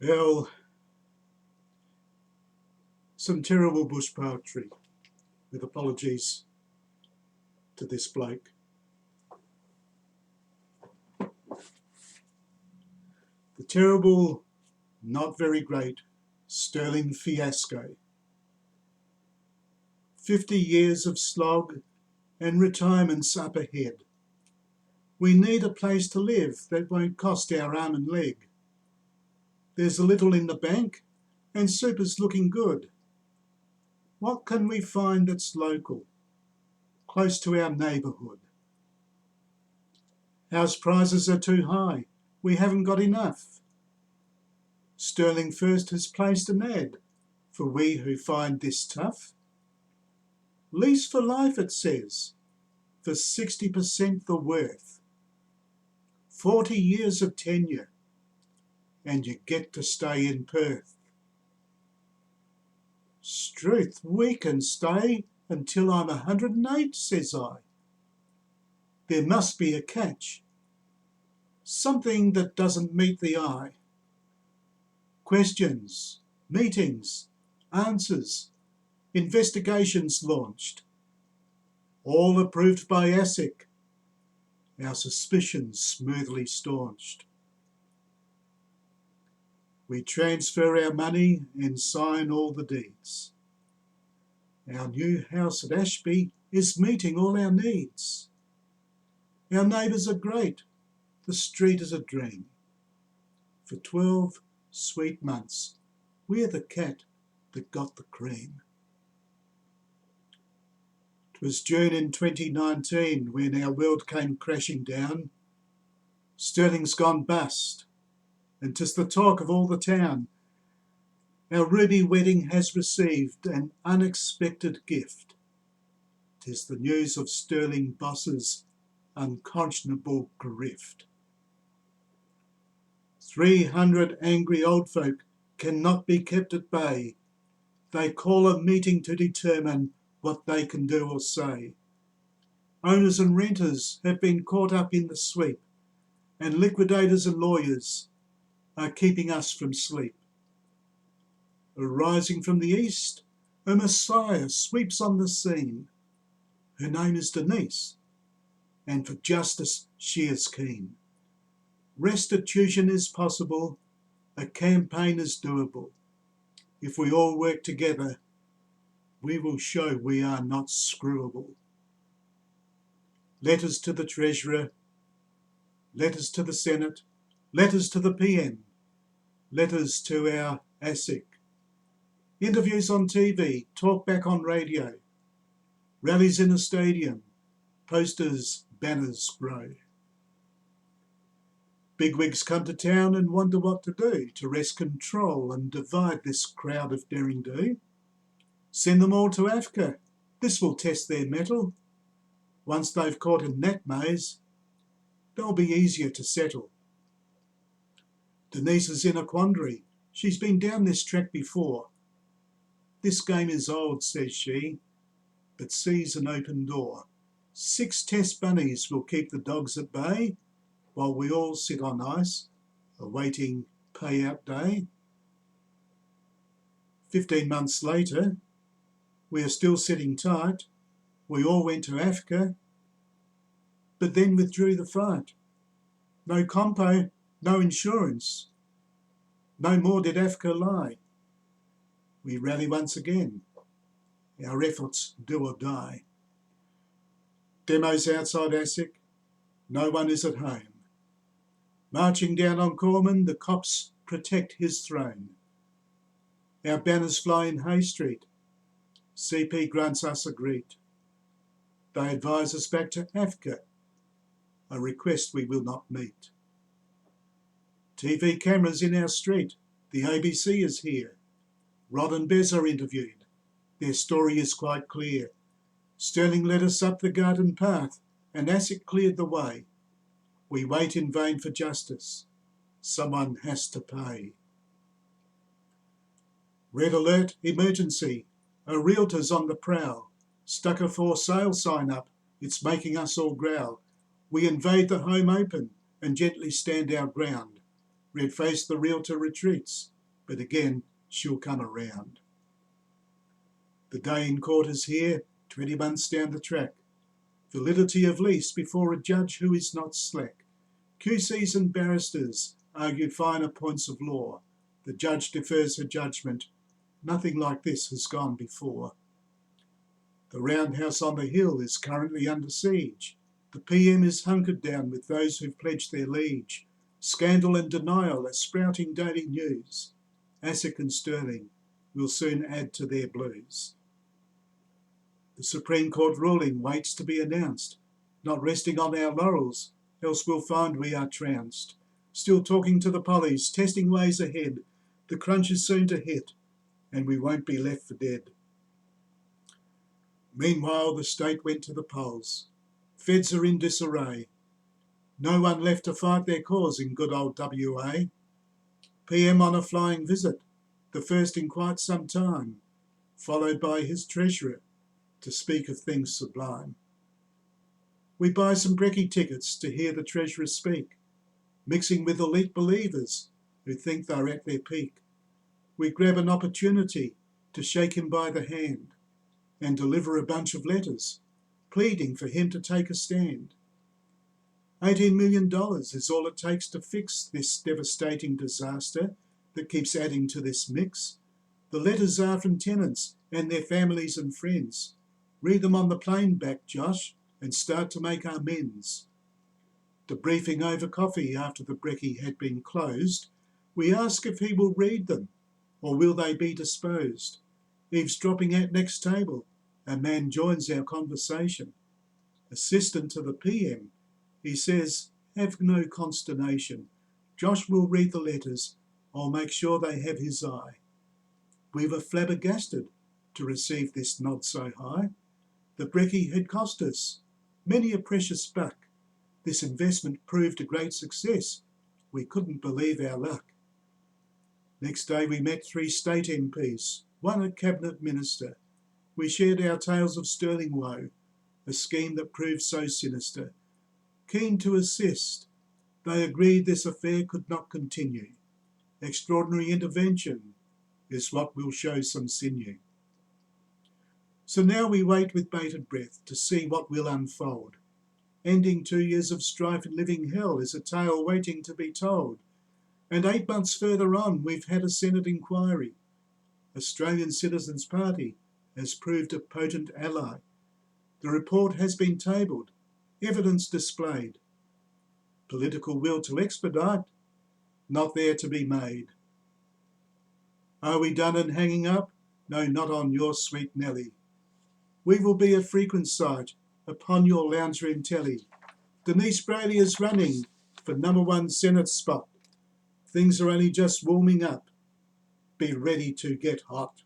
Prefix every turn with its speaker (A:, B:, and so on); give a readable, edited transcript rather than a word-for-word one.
A: Well, some terrible bush poetry, with apologies to this bloke. The terrible, not very great, Sterling fiasco. 50 years of slog and retirement's up ahead. We need a place to live that won't cost our arm and leg. There's a little in the bank and super's looking good. What can we find that's local, close to our neighbourhood? House prices are too high. We haven't got enough. Sterling First has placed an ad for we who find this tough. Lease for life, it says, for 60% the worth. 40 years of tenure, and you get to stay in Perth. Struth, we can stay until I'm 108, says I. There must be a catch, something that doesn't meet the eye. Questions, meetings, answers, investigations launched, all approved by ASIC, our suspicions smoothly staunched. We transfer our money and sign all the deeds. Our new house at Ashby is meeting all our needs. Our neighbours are great, the street is a dream. For 12 sweet months, we're the cat that got the cream. 'Twas June in 2019 when our world came crashing down. Sterling's gone bust, and 'tis the talk of all the town. Our ruby wedding has received an unexpected gift. 'Tis the news of Sterling Boss's unconscionable grift. 300 angry old folk cannot be kept at bay. They call a meeting to determine what they can do or say. Owners and renters have been caught up in the sweep, and liquidators and lawyers are keeping us from sleep. Arising from the east, a messiah sweeps on the scene. Her name is Denise, and for justice she is keen. Restitution is possible, a campaign is doable. If we all work together, we will show we are not screwable. Letters to the Treasurer, letters to the Senate, letters to the PM, letters to our ASIC. Interviews on TV, talk back on radio, rallies in a stadium, posters, banners grow. Bigwigs come to town and wonder what to do to wrest control and divide this crowd of daring-do. Send them all to Africa. This will test their mettle. Once they've caught a net maze, they'll be easier to settle. Denise is in a quandary. She's been down this track before. This game is old, says she, but sees an open door. 6 test bunnies will keep the dogs at bay, while we all sit on ice, awaiting payout day. 15 months later, we are still sitting tight. We all went to Africa, but then withdrew the fight. No compo, no insurance. No more did Africa lie. We rally once again. Our efforts do or die. Demos outside ASIC. No one is at home. Marching down on Corman, the cops protect his throne. Our banners fly in Hay Street. CP grants us a greet. They advise us back to Africa, a request we will not meet. TV cameras in our street. The ABC is here. Rod and Bez are interviewed. Their story is quite clear. Sterling led us up the garden path, and ASIC cleared the way. We wait in vain for justice. Someone has to pay. Red alert, emergency. A realtor's on the prowl. Stuck a for sale sign up. It's making us all growl. We invade the home open and gently stand our ground. Red-faced the realtor retreats, but again she'll come around. The day in court is here, 20 months down the track. Validity of lease before a judge who is not slack. QCs and barristers argued finer points of law. The judge defers her judgment. Nothing like this has gone before. The roundhouse on the hill is currently under siege. The PM is hunkered down with those who've pledged their liege. Scandal and denial are sprouting daily news. ASIC and Sterling will soon add to their blues. The Supreme Court ruling waits to be announced, not resting on our laurels, else we'll find we are trounced. Still talking to the pollies, testing ways ahead. The crunch is soon to hit, and we won't be left for dead. Meanwhile, the state went to the polls. Feds are in disarray. No one left to fight their cause in good old WA. PM on a flying visit, the first in quite some time, followed by his treasurer to speak of things sublime. We buy some brekkie tickets to hear the treasurer speak, mixing with elite believers who think they're at their peak. We grab an opportunity to shake him by the hand and deliver a bunch of letters, pleading for him to take a stand. $18 million is all it takes to fix this devastating disaster that keeps adding to this mix. The letters are from tenants and their families and friends. Read them on the plane back, Josh, and start to make amends. Debriefing over coffee after the brekkie had been closed, we ask if he will read them, or will they be disposed. Eavesdropping at next table, a man joins our conversation. Assistant to the PM, he says, have no consternation. Josh will read the letters. I'll make sure they have his eye. We were flabbergasted to receive this nod so high. The brekkie had cost us many a precious buck. This investment proved a great success. We couldn't believe our luck. Next day we met 3 state MPs, 1 a cabinet minister. We shared our tales of sterling woe, a scheme that proved so sinister. Keen to assist, they agreed this affair could not continue. Extraordinary intervention is what will show some sinew. So now we wait with bated breath to see what will unfold. Ending 2 years of strife and living hell is a tale waiting to be told. And 8 months further on, we've had a Senate inquiry. Australian Citizens Party has proved a potent ally. The report has been tabled, evidence displayed. Political will to expedite, not there to be made. Are we done and hanging up? No, not on your sweet Nelly. We will be a frequent sight upon your lounge room telly. Denise Braley is running for #1 Senate spot. Things are only just warming up. Be ready to get hot.